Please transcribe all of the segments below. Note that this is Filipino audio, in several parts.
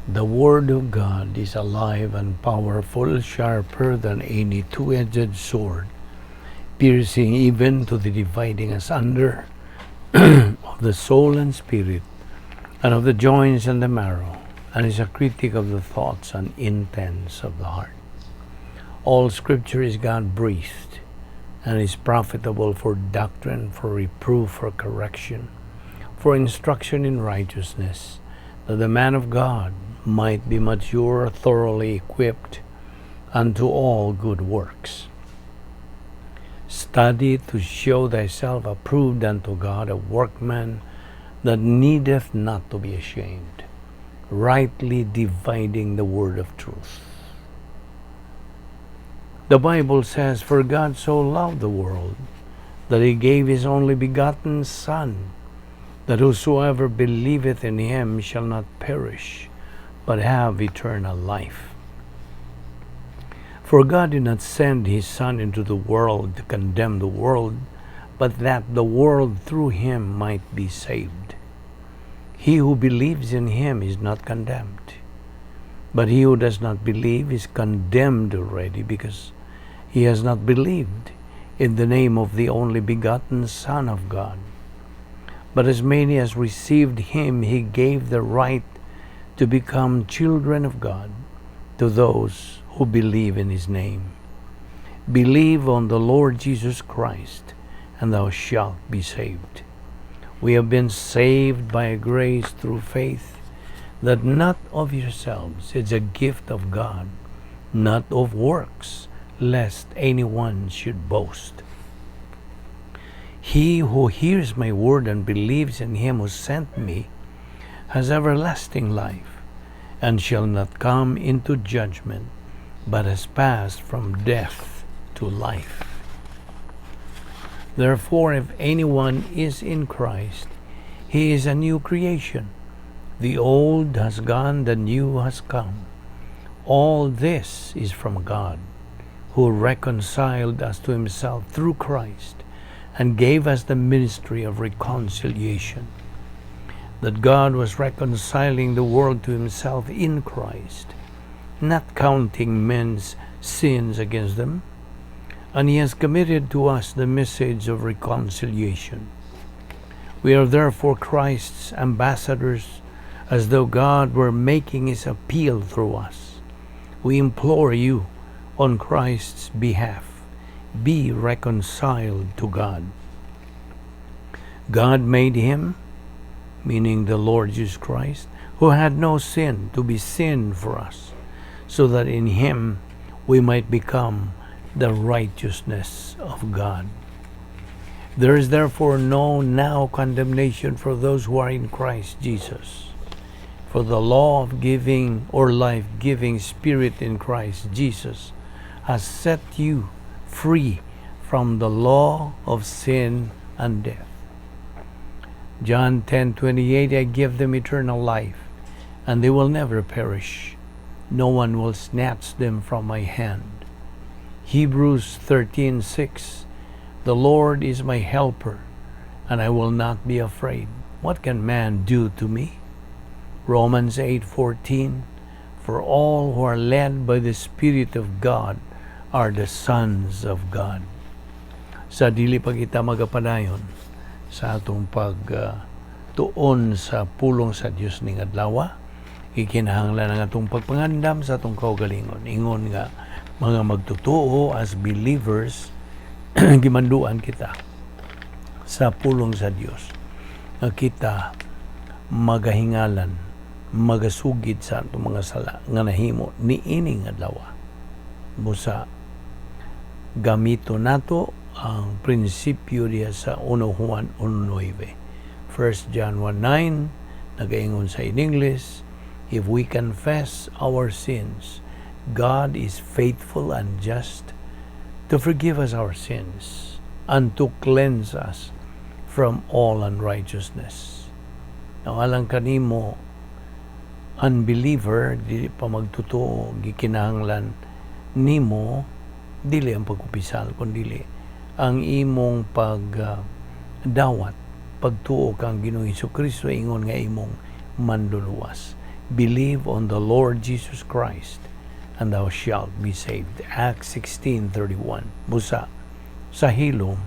The Word of God is alive and powerful, sharper than any two-edged sword, piercing even to the dividing asunder of the soul and spirit, and of the joints and the marrow, and is a critic of the thoughts and intents of the heart. All Scripture is God-breathed, and is profitable for doctrine, for reproof, for correction, for instruction in righteousness, that the man of God might be mature, thoroughly equipped unto all good works. Study to show thyself approved unto God, a workman that needeth not to be ashamed, rightly dividing the word of truth. The Bible says, "For God so loved the world, that he gave his only begotten Son, that whosoever believeth in him shall not perish, but have eternal life." For God did not send his Son into the world to condemn the world, but that the world through him might be saved. He who believes in him is not condemned, but he who does not believe is condemned already, because he has not believed in the name of the only begotten Son of God. But as many as received him, he gave the right to become children of God, to those who believe in his name. Believe on the Lord Jesus Christ, and thou shalt be saved. We have been saved by grace through faith, that not of yourselves, it's a gift of God, not of works, lest anyone should boast. He who hears my word and believes in him who sent me has everlasting life, and shall not come into judgment, but has passed from death to life. Therefore, if anyone is in Christ, he is a new creation. The old has gone, the new has come. All this is from God, who reconciled us to himself through Christ, and gave us the ministry of reconciliation. That God was reconciling the world to himself in Christ, not counting men's sins against them, and he has committed to us the message of reconciliation. We are therefore Christ's ambassadors, as though God were making his appeal through us. We implore you on Christ's behalf, be reconciled to God. God made him, meaning the Lord Jesus Christ, who had no sin, to be sin for us, so that in him we might become the righteousness of God. There is therefore no now condemnation for those who are in Christ Jesus. For the law of giving or life-giving Spirit in Christ Jesus has set you free from the law of sin and death. John 10:28, I give them eternal life, and they will never perish. No one will snatch them from my hand. Hebrews 13:6, the Lord is my helper, and I will not be afraid. What can man do to me? Romans 8:14, for all who are led by the Spirit of God are the sons of God. Sa dili pa kita magapadayon sa atong pagtuon sa pulong sa Dios ning adlaw, ikinahanglan ang atong pagpangandam sa atong kaugalingon. Ingon nga mga magtutuo as believers gimanduan kita sa pulong sa Dios nga kita magahingalan, magasugid sa atong mga sala nga nahimo niining adlaw. Busa gamito nato ang prinsipyo diya sa 1 Juan 1:9. 1 John 1:9 nagaingon sa in English, if we confess our sins, God is faithful and just to forgive us our sins and to cleanse us from all unrighteousness. Now, alang kanimo unbeliever, dili pa magtutuo, gikinahanglan nimo dili ang pagkupisal, kundi ang imong pagdawat, pagtuo kang Ginoong Hesukristo, ingon nga imong manluluwas. Believe on the Lord Jesus Christ, and thou shalt be saved. Acts 16:31. Busa, sa hilom,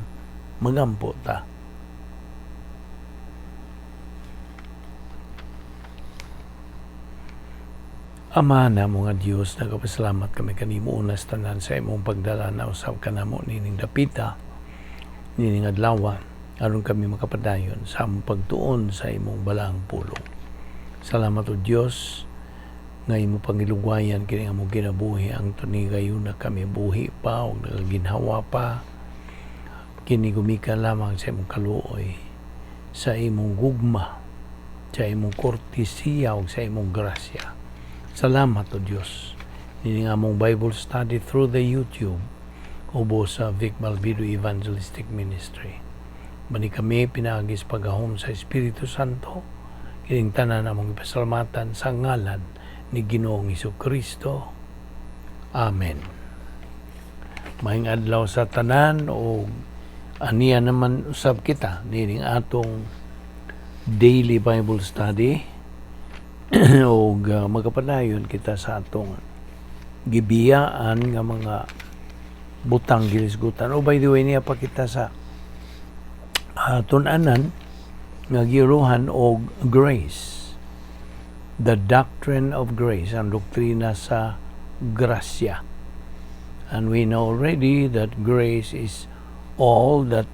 magampo ta. Ama na mga Diyos, nagapasalamat kami kanimo unas tanan sa imong pagdala na usab kanamo nining dapita, nining adlaw, aron kami makapadayon sa among pagtuon sa imong balaang pulong. Salamat o Diyos, nga imo pangilugwayan kini among kinabuhi ang tunigayon na kami buhi pa o nagaginhawa pa. Kini gumikan lamang sa imong kaluoy, sa imong gugma, sa imong kortesiya o sa imong grasya. Salamat o Diyos. Nining among Bible study through the YouTube ubo sa Balbido Evangelistic Ministry. Bani kami pinagis pagahom sa Espiritu Santo. Kining tanan among ipasalamatan sa ngalan ni Ginoong Jesucristo. Amen. Maayong adlaw sa tanan o aniya naman usab kita nining atong daily Bible study. O magapadayon kita sa atong gibiyaan nga mga butang gilisgutan. O by the way, niya pa kita sa tunanan nga giruhan og grace. The doctrine of grace, ang doktrina sa grasya. And we know already that grace is all that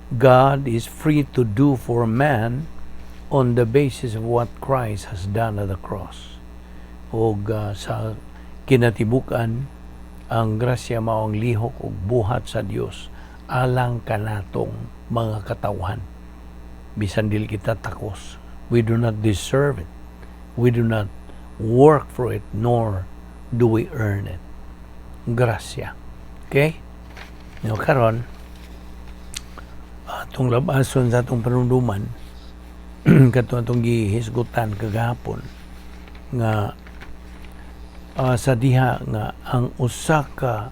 God is free to do for man on the basis of what Christ has done at the cross. O sa kinatibukan, ang grasya mao ang lihok o buhat sa Dios alang kanatong mga katawhan. Bisan dili kita takos. We do not deserve it. We do not work for it, nor do we earn it. Grasya. Okay? Now, karon, atong labason sa atong panunduman, kato atong gihisgutan kagahapon nga sa diha nga ang usa ka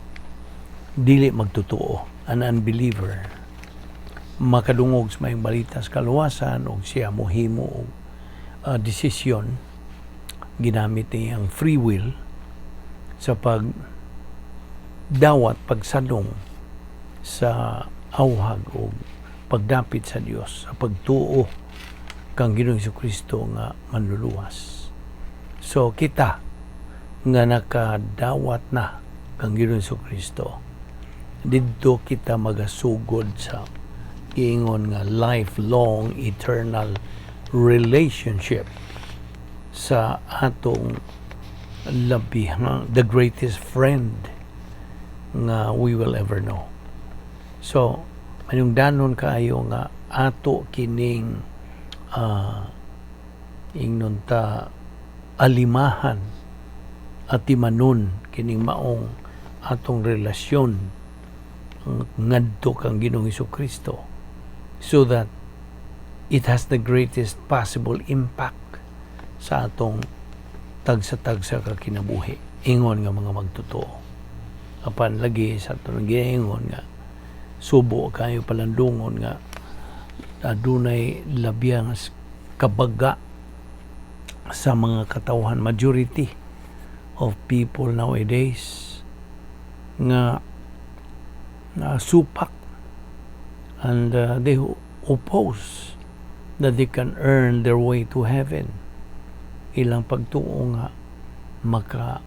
dili magtotoo, an unbeliever, makadungog sa may balita sa kaluwasan o siya mohimo og desisyon ginamit niya ang free will sa pagdawat, pagsadong sa awhag o pagdapit sa Dios, sa pagtuo kang Ginoong Jesucristo nga manluluwas. So kita nga nakadawat na kang Ginoong Jesucristo, didto kita magasugod sa giingon nga lifelong eternal relationship sa atong labihang, the greatest friend nga we will ever know. So manungdanon kaayo nga ato kining ingnon ta alimahan at timanon kining maong atong relasyon ngadto kang Ginoong Jesucristo, so that it has the greatest possible impact sa atong tagsa-tagsa ka kinabuhi. Ingon nga mga magtotoo. Apan lagi sa atong gingon nga subo kayo palandungon nga adunay labiyang kabaga sa mga katawhan. Majority of people nowadays nga supak and they oppose that they can earn their way to heaven. Ilang pagtuo nga makadangat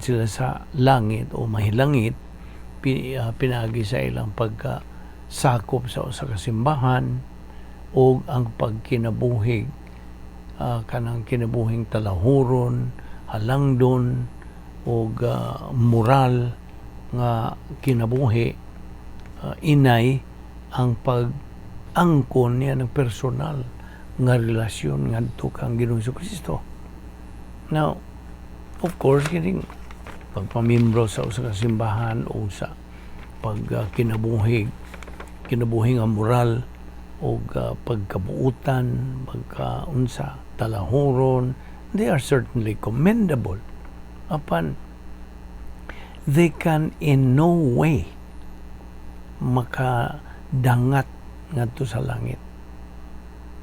sila sa langit o mahilangit, pinagi sa ilang sakop sa usa ka simbahan o ang pagkinabuhig kanang kinabuhing talahuron, halangdon o moral nga kinabuhi, inay ang pag-angkon niya ng personal nga relasyon ngadto kang Ginoong Jesucristo. Now, of course, kining pagpamimbro sa usa ka simbahan o sa pagkinabuhing nga moral o pagkabuutan, pagkaunsa, talahuron, they are certainly commendable. Apan, they can in no way makadangat ngadto sa langit.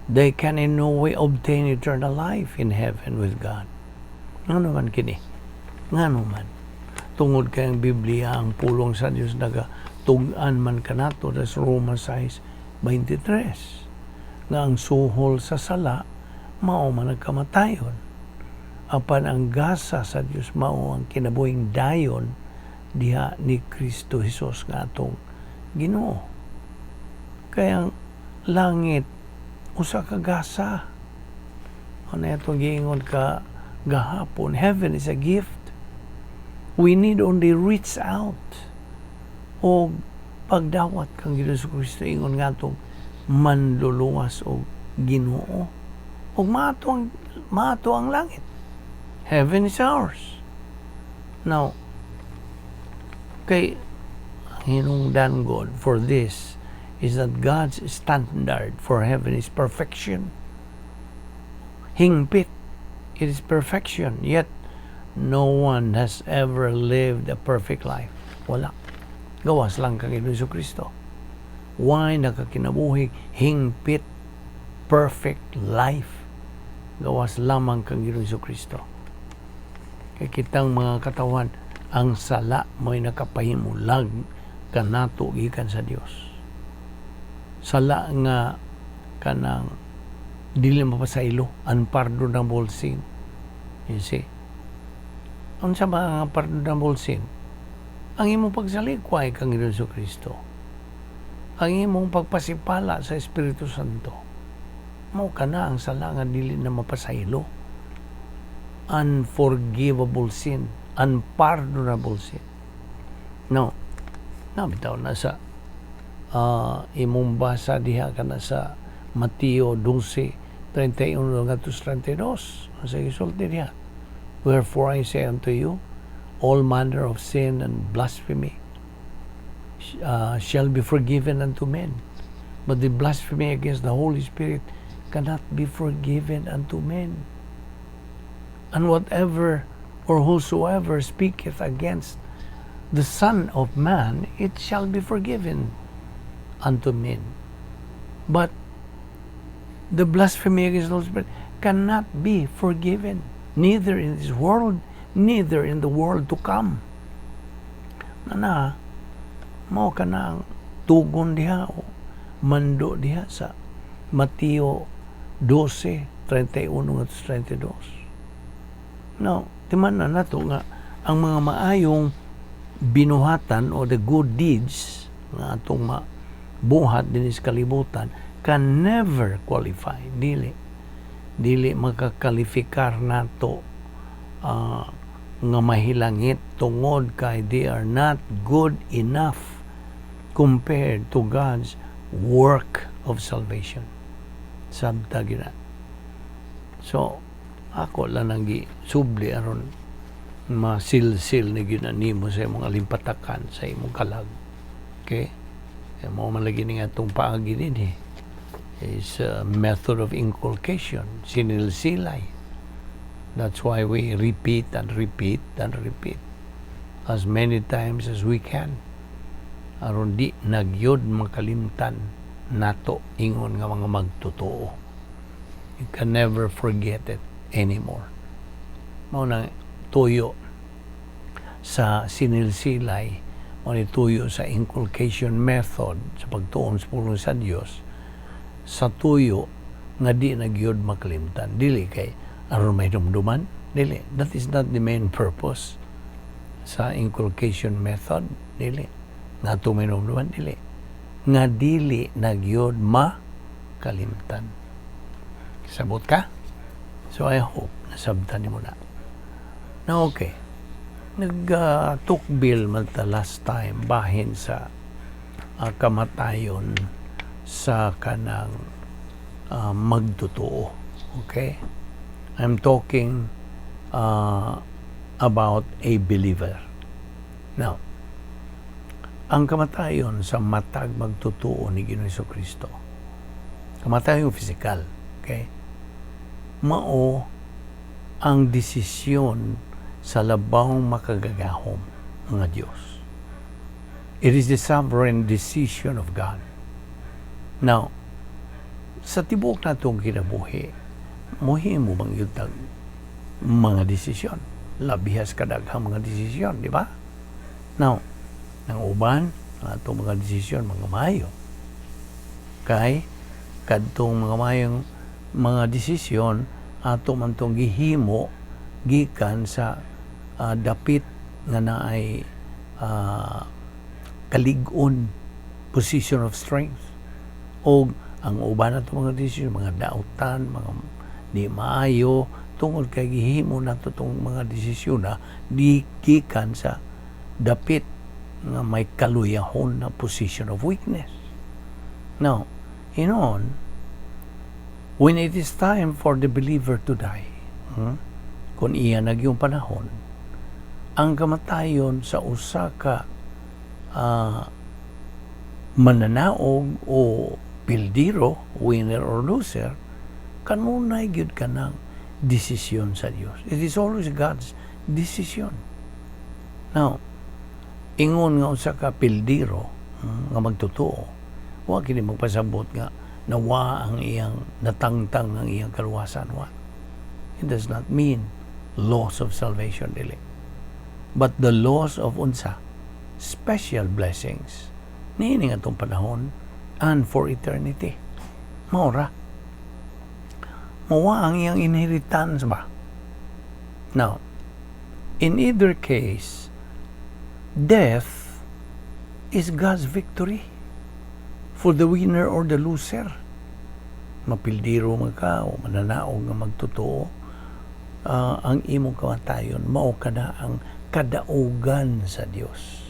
they can in no way obtain eternal life in heaven with God. Nga naman kini. Nga naman. Tungod kayang Biblia, ang pulong sa Diyos tugan man kanato, das Romans 6:23. Nga ang suhol sa sala, mao man nagkamatayon. Apan ang gasa sa Diyos, mao ang kinabuhing dayon diha ni Kristo Jesus nga atong Ginoo. Kaya langit, usa ka gasa. Ano itong giingon ka gahapon, heaven is a gift. We need only reach out o pagdawat kang Ginoo Kristo, ingon nga itong manluluwas o Ginoo. O maato ang langit. Heaven is ours. Now, kay hinungdan God for this is that God's standard for heaven is perfection. Hingpit, it is perfection. Yet, no one has ever lived a perfect life. Wala. Gawas lang kang Ginoo Kristo. Why nakakinabuhi hingpit, perfect life? Gawas lamang kang Ginoo Kristo. Kaya kitang mga katawan, ang sala mo'y nakapahimulag kanato gikan sa Dios. Sala nga kanang dili mapasaylo, unpardonable sin. You see? Unsa ba ang unpardonable sin? Ang imong pagsalikway kang Ginoo Kristo. Ang imong pagpasipala sa Espiritu Santo. Mao kana ang sala nga dili na mapasaylo. Unforgivable sin. Unpardonable sin. No. Bitaw na sa imong basa diha kana sa Mateo 12:31-32. Sa gisulti diha. Wherefore I say unto you, all manner of sin and blasphemy shall be forgiven unto men, but the blasphemy against the Holy Spirit cannot be forgiven unto men. And whatever or whosoever speaketh against the Son of Man, it shall be forgiven unto men. But the blasphemy against the Holy Spirit cannot be forgiven, neither in this world, neither in the world to come. Mao ka na ang tugon diha o mando diha sa Mateo 12:31-32. Now, timan na nato nga ang mga maayong binuhatan o the good deeds nga atong mabuhat din sa kalibutan can never qualify. Dili makakalifika nato nga mahilangit tungod kay they are not good enough compared to God's work of salvation. Sabta gina. So, ako lang nang subli aron masilsil na ginanimo sa imong alimpatakan sa imong kalag. Okay? Kaya mo man lagi nga itong paagi din is a method of inculcation, sinilsilay. That's why we repeat and repeat and repeat as many times as we can. Aron di nagyod makalimtan nato ingon nga mga magtotoo. You can never forget it anymore. Mao na tuyo sa sinilsilay, mao ni tuyo sa inculcation method sa pagtuon sa pulong sa Dios, sa tuyo nga di nagyod makalimtan. Dili kay aron may dumduman, dili. That is not the main purpose sa inculcation method, dili. Nga tuminom naman, dili. Nga dili nagyod makalimtan. Sabot ka? So I hope nasabtan mo na. Na okay. Nag-tukbil man ta last time bahin sa kamatayon sa kanang magtotoo. Okay? I'm talking about a believer. Now, ang kamatayon sa matag magtotoo ni Ginoong Kristo, kamatayon physical, okay? Mao ang desisyon sa labawng makagagahom nga Dios. It is the sovereign decision of God. Now, sa tibuok natong kinabuhi, mohimo bang yutag mga desisyon, labihas kadaghang mga desisyon, di ba? Now, nang uban atong mga desisyon mga maayo, kay kadtong mga mayong mga desisyon ato man tong gihimo gikan sa dapit nga naay kalig-on, position of strength, o ang uban nato mga desisyon mga dautan, mga di maayo tungod kay gihimo nato tong mga desisyon na di gikan sa dapit nga may kaluyahon na position of weakness. Now, when it is time for the believer to die, kung iya nagyong panahon, ang kamatayon sa usa ka mananaog o pildiro, winner or loser, kanunay gyud ka ng desisyon sa Dios. It is always God's decision. Now, ingon nga usa ka pildiro nga magtotoo, wa kini magpasabot nga nawa ang iyang natangtang ang iyang kaluwasan. Wa. It does not mean loss of salvation dili, but the loss of unsa special blessings niini nga atong panahon and for eternity. Maura mawa ang iyang inheritance ba. Now, in either case, death is God's victory for the winner or the loser. Mapildiro man ka o mananaog nga magtotoo, ang imong kamatayon mao kada ang kadaugan sa Dios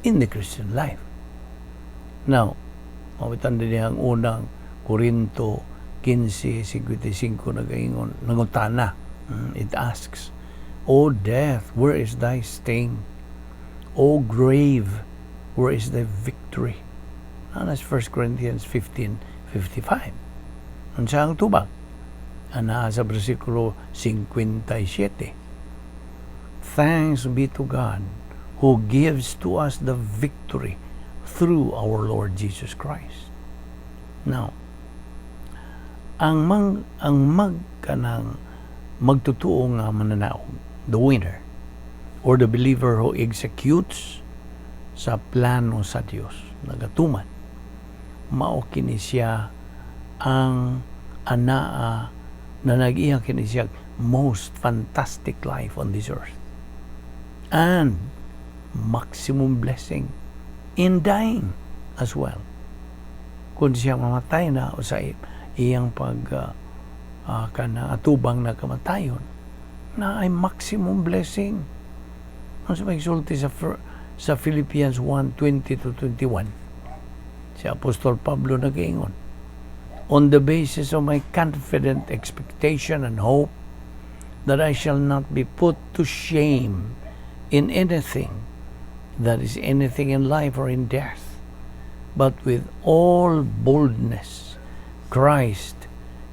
in the Christian life. Now, mabitan din ang unang Korinto 15:55 nagaingon, nangutana. It asks, O death, where is thy sting? O grave, where is thy victory? That's 1 Corinthians 15:55. Ang siyang tubag, ana sa versikulo 57. Thanks be to God who gives to us the victory through our Lord Jesus Christ. Now, ang magkanang magtutuo nga mananaog, the winner, or the believer who executes sa plano sa Dios, nagatuman, mao kini siya ang anaa na nag-iya kini siya most fantastic life on this earth and maximum blessing in dying as well. Kung siya mamatay na o sa iyang atubang na kamatayon, na ay maximum blessing. Ang sa magsulti sa Philippians 1:20-21, si Apostol Pablo nag-iingon, on the basis of my confident expectation and hope that I shall not be put to shame in anything, that is anything in life or in death, but with all boldness Christ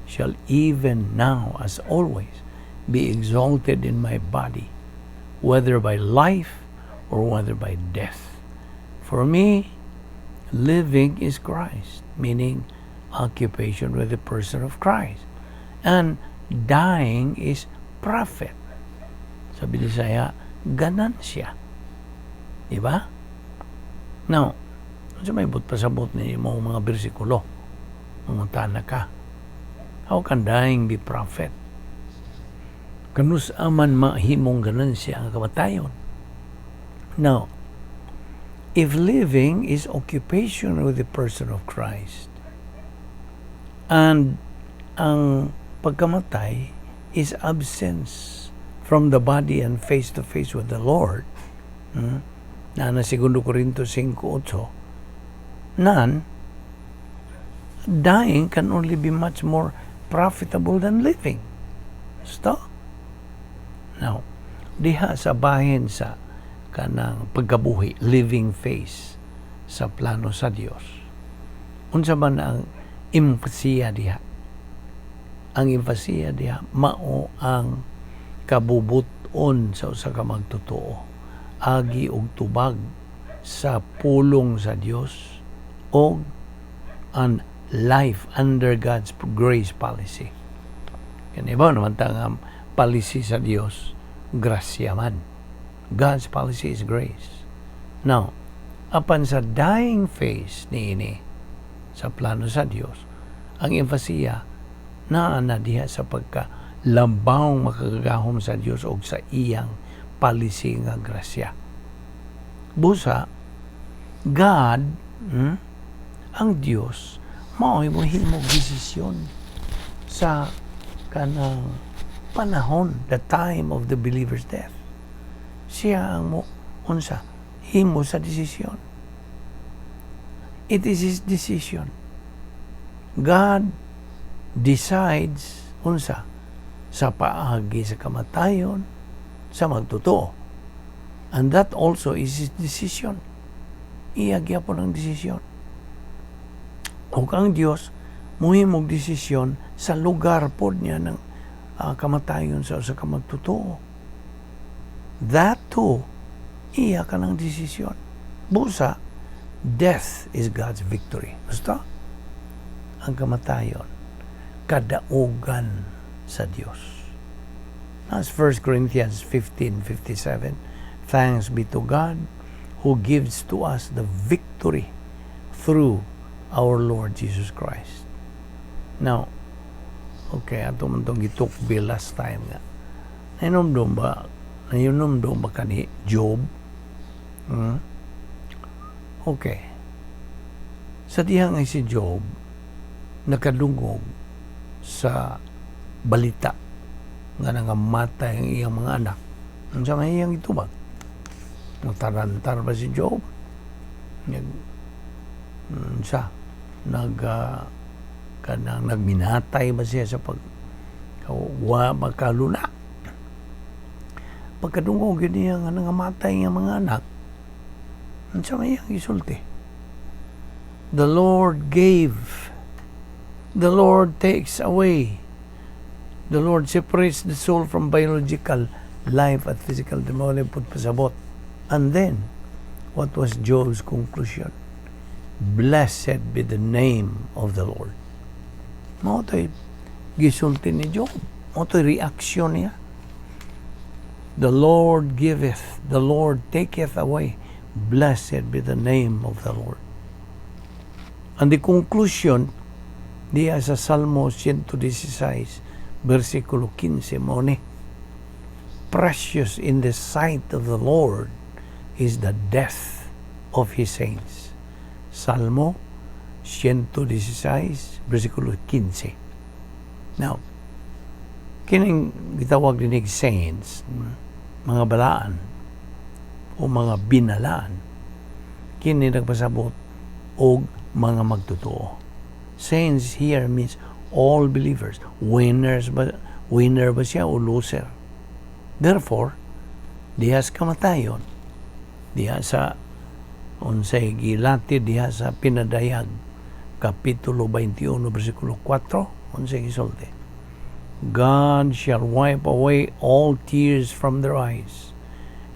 shall even now as always be exalted in my body, whether by life or whether by death. For me, living is Christ, meaning occupation with the person of Christ, and dying is profit. Sa Bisaya, ganansya. Diba? Now, sa may pasabot ni mga bersikulo, mga na ka, how can dying be profit? Kanus aman mahimong ganansya ang kamatayon. Now, if living is occupation with the person of Christ, and ang pagkamatay is absence from the body and face to face with the Lord, na 2 Corinto 5:8, dying can only be much more profitable than living. Stop. Now, diha sa bahin sa kanang pagkabuhi, living face sa plano sa Dios. Unsa man ang emphasia diha? Ang emphasia diha mao ang kabubuton sa usa ka magtotoo, agi og tubag sa pulong sa Dios, og ang life under God's grace policy. Kaya iba naman tangang policy sa Dios, grasya man. God's policy is grace. Now, apan sa dying phase niini sa plano sa Dios, ang emphasia naa na diha sa pagkalambawng makagagahom sa Dios og sa iyang policy nga grasya. Busa, God, ang Dios, mao'y mohimong desisyon sa kanang panahon, the time of the believer's death. Siya ang himo sa desisyon. It is His decision. God decides sa paagi sa kamatayon, sa magtotoo. And that also is His decision. Iyagya po ng desisyon. O ang Diyos, muhimog desisyon sa lugar po niya ng kamatayon sa kamagtotoo. That too, iya ka ng desisyon. Busa, death is God's victory. Basta, ang kamatayon, kadaugan sa Diyos. As 1 Corinthians 15:57, thanks be to God who gives to us the victory through our Lord Jesus Christ. Now, okay, ato man itong gitukbi last time nga. Nainomdom ba ka ni Job? Okay. Sa dihang ay si Job, nakadungog sa balita nga nangamatay ang iyang mga anak. Ang sa may iyang itubag. Nagtarantar ba si Job? Nagminatay ba siya sa magkaluna? Pagkadungog yun niya nga nangamatay ang mga anak, ang sa may iyang isulti. The Lord gave, the Lord takes away, the Lord separates the soul from biological life at physical demoly put pasabot. And then, what was Job's conclusion? Blessed be the name of the Lord. Mao to'y gisulti ni Job. Mao to'y reaksyon niya. The Lord giveth, the Lord taketh away. Blessed be the name of the Lord. And the conclusion diya sa Salmo 116, versikulo 15 mo ni, precious in the sight of the Lord is the death of His saints. Salmo 116, versikulo 15. Now, kining gitawag dinig saints, mga balaan o mga binalaan, kini nagpasabot og mga magtotoo. Saints here means all believers. Winner ba siya o loser? Therefore, diha sa kamatayon, diha sa unsay gilati diha sa pinadayag kapitulo 21 versikulo 4, unsay gisulti, God shall wipe away all tears from their eyes,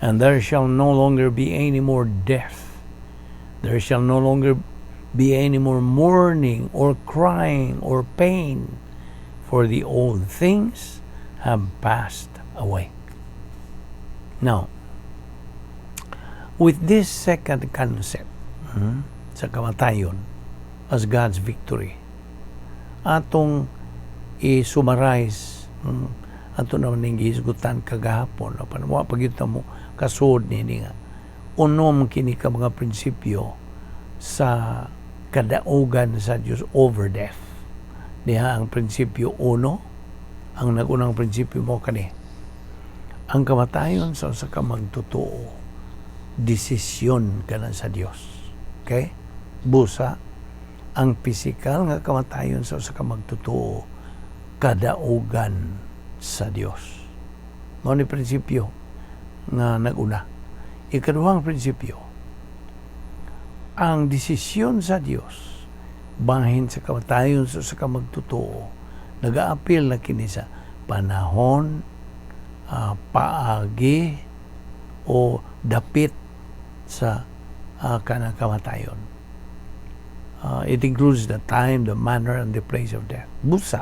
and there shall no longer be any more death. There shall no longer be any more mourning or crying or pain, for the old things have passed away. Now, with this second concept sa kamatayon as God's victory, atong i-summarize ato naman yung gihisgutan kagahapon wa pagyuta mo kasud nini nga unom kini ka mga prinsipyo sa kadaugan sa Dios over death. Diha ang prinsipyo 1, ang nagunang prinsipyo mo kani, ang kamatayon sa kamagtotoo, desisyon ka na sa Dios. Okay? Busa, ang pisikal nga kamatayon sa kamagtotoo, kadaugan sa Dios. Mao ni prinsipyo nga naguna. Ikaduhang prinsipyo, ang desisyon sa Dios bahin sa kamatayon sa kamagtotoo, nag-aapil na kini sa panahon, paagi o dapit sa kanang kamatayon. It includes the time, the manner, and the place of death. Busa.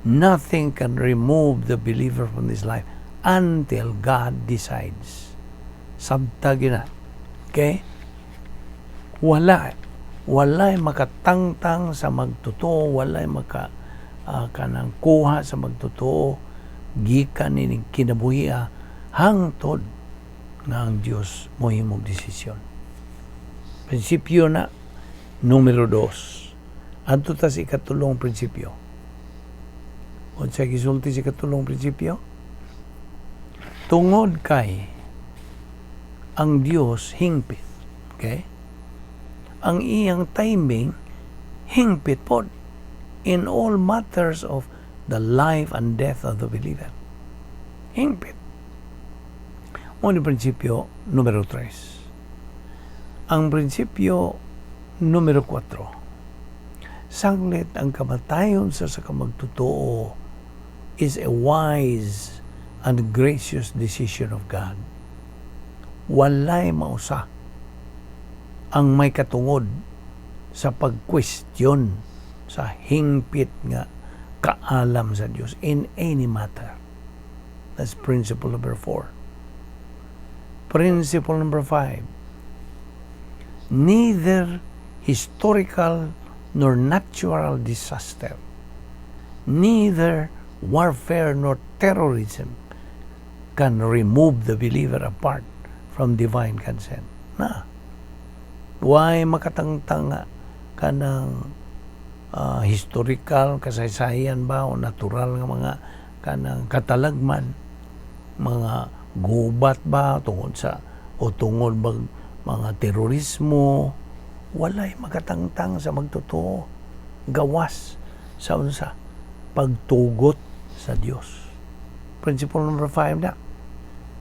Nothing can remove the believer from this life until God decides. Sabtagin na. Okay? Walay makatangtang sa magtotoo, walay kanang kuha sa magtotoo, gikan ining kinabuhi hangtod nga ang Dios mohimong desisyon. Prinsipyo na numero 2. Adto ta sa ikatulong prinsipyo. Unsa gisulti sa ikatulong prinsipyo? Tungod kay ang Dios hingpit. Okay? Ang iyang timing hingpit pod in all matters of the life and death of the believer. Hingpit. Muna prinsipyo numero 3. Ang prinsipyo numero 4. Saglit ang kamatayon sa kamagtotoo is a wise and gracious decision of God. Walay mausa ang may katungod sa pag-question sa hingpit nga kaalam sa Dios in any matter. That's principle number 4. Principle number 5. Neither historical nor natural disaster, neither warfare nor terrorism can remove the believer apart from divine consent. Why makatangtang kanang historical kasaysayan ba o natural nga mga kanang katalagman, mga gubat ba tungod sa o tungod ba mga terorismo, walay makatangtang sa magtotoo, gawas sa unsa pagtugot sa Dios. Principle number 5 na.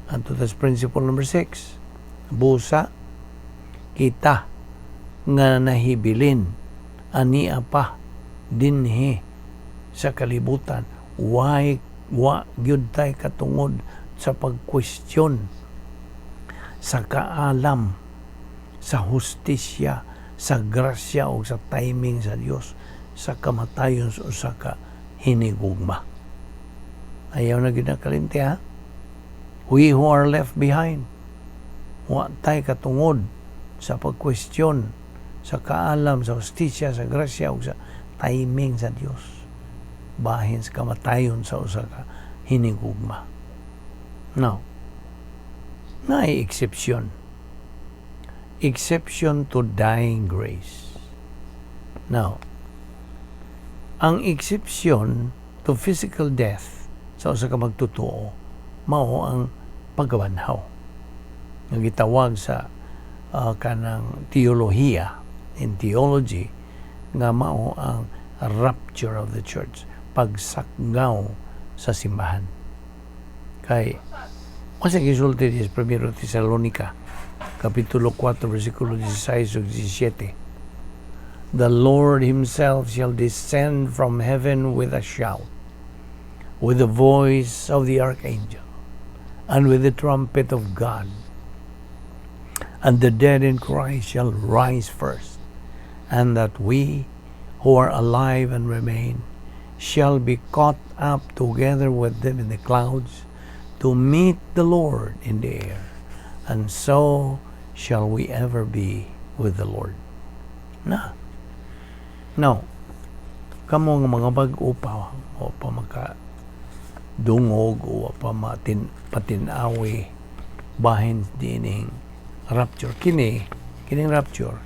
Anto tas principle number 6. Busa kita nga nahibilin ania pa dinhi sa kalibutan wa gyud tay katungod sa pagkwestiyon sa kaalam, sa hustisya, sa grasya o sa timing sa Dios, sa kamatayon o sa hinigugma. Ayaw na ginakalimti ha? We who are left behind, wa tay katungod sa pagkwestiyon, sa kaalam, sa hustisya, sa grasya o sa timing sa Dios. Bahin sa kamatayon sa usa ka hinigugma. Now, naay exception. Exception to dying grace. Now, ang exception to physical death sa usa ka magtotoo mao ang pagkabanhaw. Nga gitawag sa kanang teolohiya in theology nga mao ang rapture of the church, pagsakgaw sa simbahan. Kay sa gisulti is 1 Tesalonica Kapitulo 4, versikulo 16 o 17. The Lord Himself shall descend from heaven with a shout, with the voice of the archangel, and with the trumpet of God. And the dead in Christ shall rise first, and that we who are alive and remain shall be caught up together with them in the clouds to meet the Lord in the air, and so shall we ever be with the Lord. Now, kamo nga mga bag-upa o pa makadungog o pa patinawi bahin dining rapture. Kining rapture,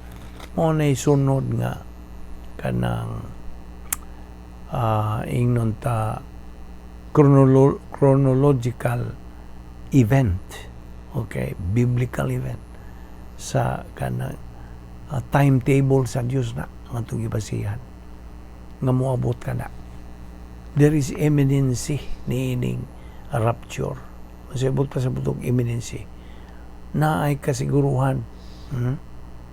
mo na isunod nga kanang ingnon ta chronological event, okay, biblical event sa kanang timetable sa Dios na ang atong gibasihan nga moabot ka na. There is imminency niining rapture. Masibot pa sa butong imminency na ay kasiguruhan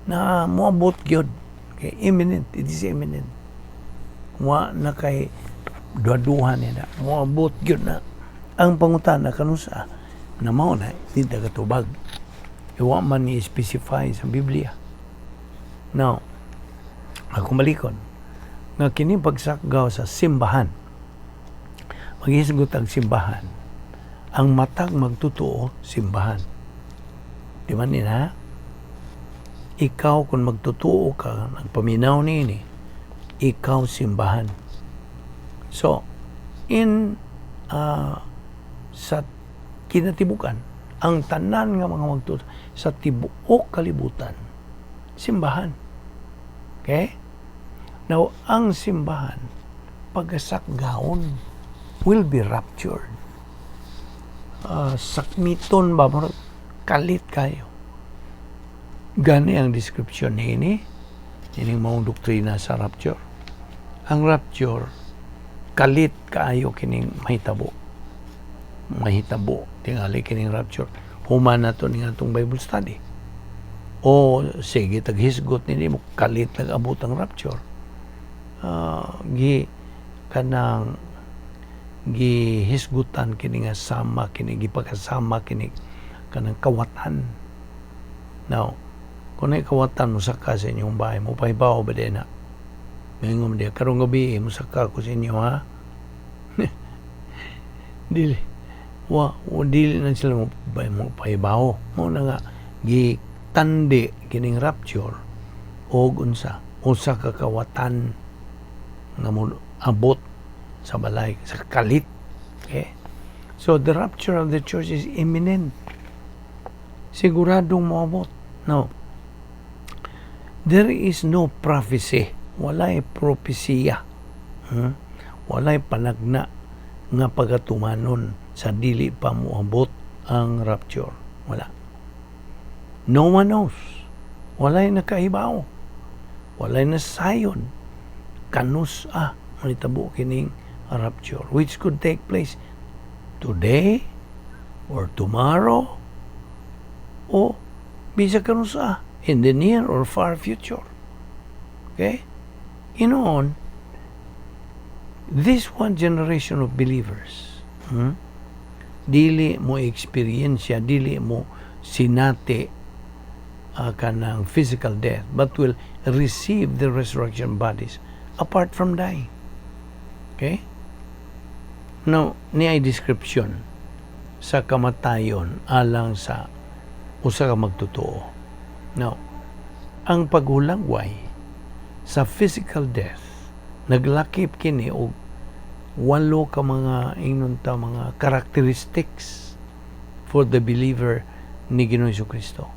na moabot gyud. Okay, imminent, it is imminent. Wa na kay duaduhan na moabot gyud na. Ang pangutana kanusa na mao na di katubag. Iwa man ni specify sa Biblia. Now, Akong balikon nga kini pagsakgaw sa simbahan, maghisgot ang simbahan, ang matag magtotoo simbahan. Di man nina? Ikaw kung magtotoo ka, nagpaminaw nini, ikaw simbahan. So, sa kinatibukan, ang tanan nga mga magtotoo sa tibuok kalibutan, simbahan. Okay? Now, ang simbahan, pagkasakgaon, will be raptured. Sakmiton ba? Kalit kayo. Gani ang description ini maong doktrina sa rapture. Ang rapture, kalit kaayo kining mahitabo tingali kining rapture. Human na to ning atong Bible study. O sige, taghisgot nini mo kalit nag-abot ang rapture. Gihisgutan kini nga sama kini gipagkasama kini kanang kawatan. Now, kung ay kawatan mo saka sa inyong bahay mo, pahibaw ba din na? Mayroon dia, karong gabi mo saka ko sa inyo, ha? Dili. Dili na sila mo pahibaw. Mo na nga, gitandi kining rapture o unsa ka kawatan nga mo abot sa balay, sa kalit. Okay? So, the rapture of the church is imminent. Siguradong moabot. No. There is no prophecy. Walay propesya. Walay panagna nga pagatumanon sa dili pa moabot ang rapture. Wala. No one knows. Walay nakahibaw. Walay nasayon. Kanus manitabo kining rapture, which could take place today or tomorrow o bisa kanus in the near or far future. Okay? This one generation of believers, dili mo eksperyensya, dili mo sinati kanang physical death, but will receive the resurrection bodies apart from dying. Okay? Now, niay description sa kamatayon alang sa usa ka magtotoo. Now, ang paghulagway sa physical death, naglakip kini og 8 ka mga mga characteristics for the believer ni Ginoong Jesucristo.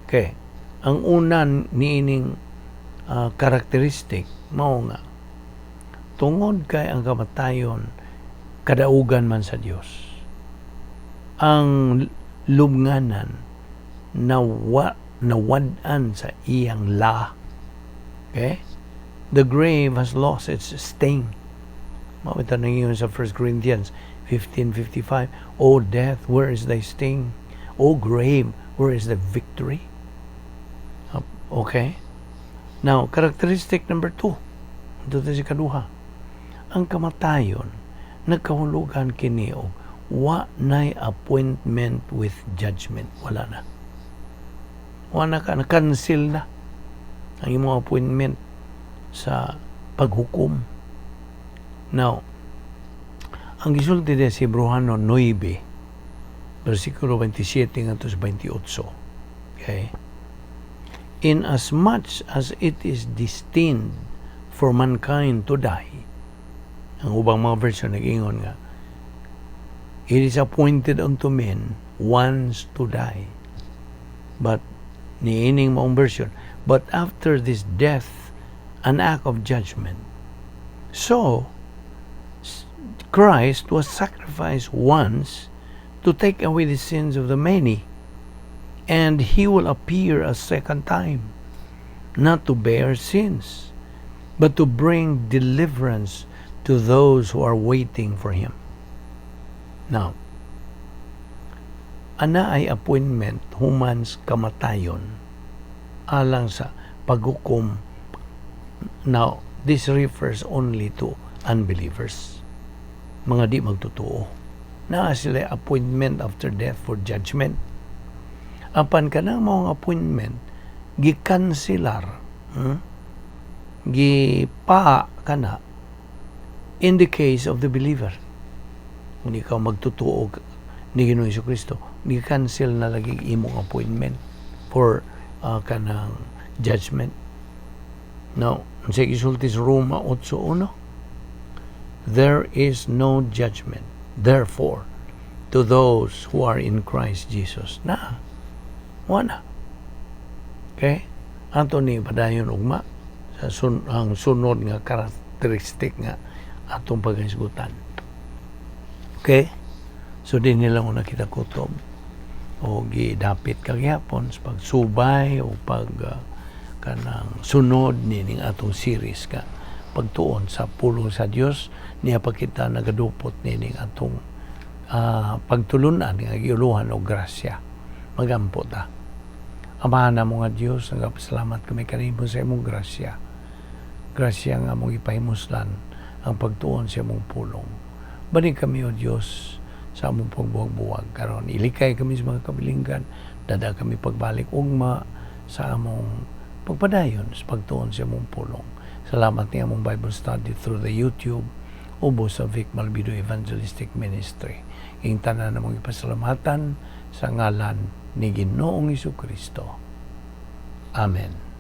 Okay. Ang una niining characteristic mao nga tungod kay ang kamatayon kadaugan man sa Dios. Ang lubnganan nawadan sa iyang la. Okay? The grave has lost its sting. Mawita na yun sa 1 Corinthians 15:55. O death, where is thy sting? O grave, where is the victory? Okay? Now, characteristic number 2. Ito si kaduha. Ang kamatayon, nagkahulugan kini og wa nay appointment with judgment. Wala na. Wala ka, na-cancel na ang imong appointment sa paghukom. Now, ang gisulti de si Hebreano 9, versikulo 27 ngadto sa 28. Okay? In as much as it is destined for mankind to die, ang ubang mga version nag-ingon nga, it is appointed unto men once to die. But, niining maong version, but after this death, an act of judgment. So, Christ was sacrificed once to take away the sins of the many, and He will appear a second time, not to bear sins, but to bring deliverance to those who are waiting for Him. Now, ana ay appointment humans kamatayon alang sa paghukom. Now, this refers only to unbelievers, mga di magtotoo. Naa sila appointment after death for judgment. Apan ka na mga appointment, gikansilar gipa kana in the case of the believer. Kung ikaw magtutuo ni Ginoong Jesucristo, ni-cancel na lagi imong appointment for kanang judgment. Now, sa isulti sa Roma 8:1, there is no judgment, therefore, to those who are in Christ Jesus. Wala. Okay? Ato ni padayon ugma sa ang sunod nga karakteristik nga atong paghisgutan. Okay? So, din nila mo nakita kutob o gidapit kagyapon sa pagsubay o kanang sunod nining atong series ka pagtuon sa pulong sa Dios niya pakita nagadupot nining atong pagtulunan nga giuluhan og grasya. Magampo ta. Amahan na mo nga Dios, nagapasalamat kami kanimo sa imong grasya. Grasya nga mong ipahimuslan ang pagtuon sa imong pulong. Balik kami o Dios sa among pagbuwag-buwag karon ilikay kami sa mga kabilinggan, dada kami pagbalik ugma sa among pagpadayon sa pagtuon sa among pulong. Salamat ni among Bible study through the YouTube ubo sa Vic Balbido Evangelistic Ministry. Ing tanan namong ipasalamatan sa ngalan ni Ginoong Jesucristo. Amen.